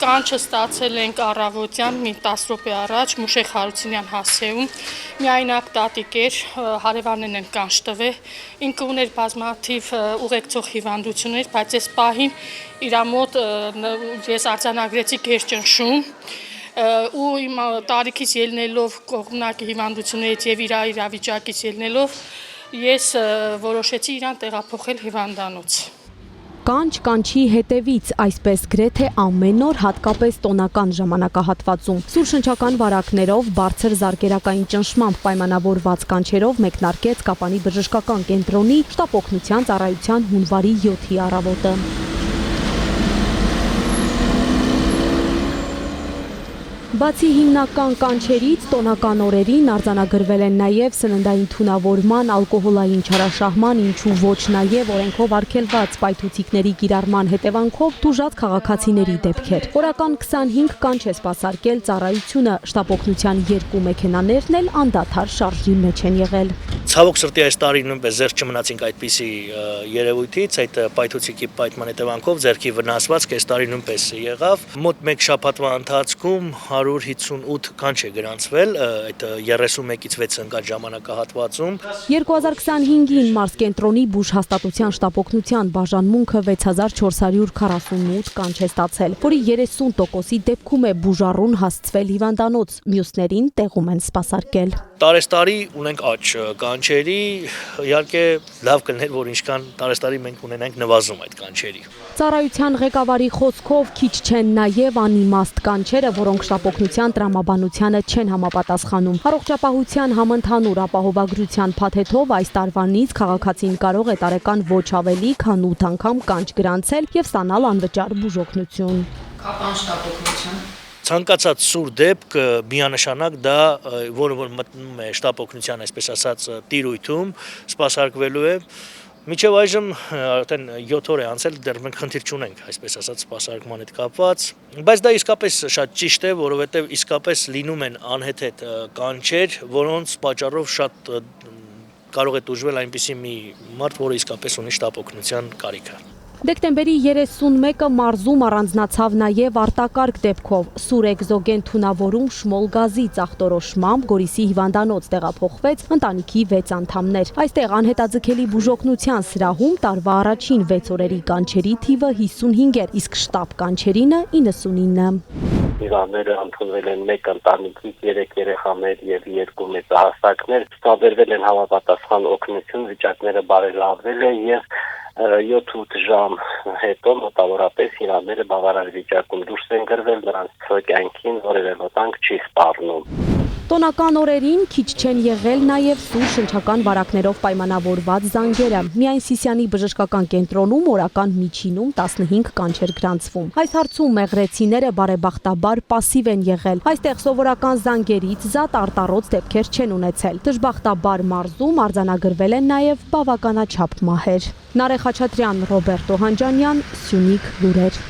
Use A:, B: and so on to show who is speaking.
A: կանչը ստացել ենք առավոտյան մի 10 րոպե առաջ Մուշեղ Հարությունյան հասցեում, միայնակ տատիկ էր, հարևաններն են կանչ տվել, ինքը ուներ բազմաթիվ ուղեկցող հիվանդություններ, բայց այս պահին իր մոտ ես արձանագրեցի գերճնշում, ու իմ տարիքից ելնելով կողմնակի հիվանդություններից եւ իր իրավիճակից ելնելով ես որոշեցի իրան տեղափոխել հիվանդանոց։
B: Կանչ-կանչի հետևից, այսպես գրեթե ամեն օր, հատկապես տոնական ժամանակահատվածում։ Սուրշնչական վարակներով, բարձր զարկերակային ճնշմամբ պայմանավորված կանչերով մեկնարկեց Կապանի բժշկական կենտրոնի շտապօգնության ծառայության հունվարի 7-ի առավոտը։ Բացի հիմնական կանչերից, տոնական օրերին արձանագրվել են նաև սննդային թունավորման, ալկոհոլային չարաշահման, ինչու ոչ նաև օրենքով արգելված պայթուցիկների կիրառման հետևանքով տուժած քաղաքացիների դեպքեր։ Օրական 25 կանչ է սպասարկել ծառայությունը, շտապօգնության 2 մեքենաներն էլ անդադար շարժի մեջ են եղել։
C: Ցավոք սրտի այս տարի նույնպես ձեռք չմնացինք այդպիսի երևույթից, այդ պայթուցիկի պայթման հետևանքով ձեռքի վնասվածք այս տարի նույնպես եղավ։ Մոտ 1 շաբաթվա ընթացքում 158 կանչ է գրանցվել, այդ 31-ից 6 ընկած ժամանակահատվածում։
B: 2025-ին Մարս կենտրոնի բուժհաստատության շտապօգնության բաժանմունքը 6448 կանչ է ստացել, որի 30%-ի դեպքում է բուժառուն հասցվել հիվանդանոց, մյուսներին տեղում են սպասարկել։
C: Տարեստարի ունենք աճ կանչերի, իհարկե լավ կլներ, որ ինչքան տարեստարի մենք ունենանք նվազում այդ կանչերի։
B: Ծառայության ղեկավարի խոսքով քիչ չեն նաև անիմաստ կանչերը, որոնք շտապօգնության տրամաբանությանը չեն համապատասխանում։ Առողջապահության համընդհանուր ապահովագրության փաթեթով այս տարվանից քաղաքացին կարող է տարեկան ոչ ավելի քան 8 անգամ կանչ գրանցել եւ ստանալ անվճար բուժօգնություն։
D: Կապան շտապօգնության
C: Ցանկացած սուր դեպք միանշանակ դա, որը որ մտնում է շտապօգնության, այսպես ասած, տիրույթում, սպասարկվելու է։ Մինչև այժմ արդեն 7 օր է անցել, դեռ մենք խնդիր չունենք, այսպես ասած, սպասարկման հետ կապված, բայց դա իսկապես շատ ճիշտ է, որովհետև իսկապես լինում են անհեթեթ կանչեր, որոնց պատճառով շատ կարող է տուժվել այնպիսի մի մարդ, որը իսկապես ունի շտապօգնության կարիքը։
B: Դեկտեմբերի 31-ը մարզում առանձնացավ նաև արտակարգ դեպքով։ Սուր էկզոգեն թունավորում շմոլ գազի ծախտորոշմամբ Գորիսի հիվանդանոց տեղափոխվեց ընտանիքի 6 անդամներ։ Այստեղ անհետաձգելի բուժօգնության սրահում տարվա առաջին 6 օրերի կանչերի թիվը 55 էր, իսկ շտապ կանչերինը 99։
E: Հիվանդները ընդունվել են 1 ընտանիքից 3 երեխաներ եւ 2 մեծահասակներ, ստաբերվել են համապատասխան օգնություն, վիճակները բարելավվել է եւ 7-8 ժամ հետո մոտավորապես հիվանդները բավարար վիճակում դուրս են գրվել, նրանց կյանքին որևէ վտանգ չի սպառնում։
B: Տոնական օրերին քիչ չեն եղել նաև սուր շնչական վարակներով պայմանավորված զանգերը։ Միայն Սիսիանի բժշկական կենտրոնում օրական միջինում 15 կանչ էր գրանցվում։ Այս հարցում մեղրեցիները բարեբախտաբար պասիվ են եղել։ Այստեղ սովորական զանգերից զատ արտառոց դեպքեր չեն ունեցել։ Դժբախտաբար մարզում արձանագրվել են նաև բավականաչափ մահեր։ Նարեխ Խաչատրյան, Ռոբերտո Հանջանյան, Սյունիք լուրեր։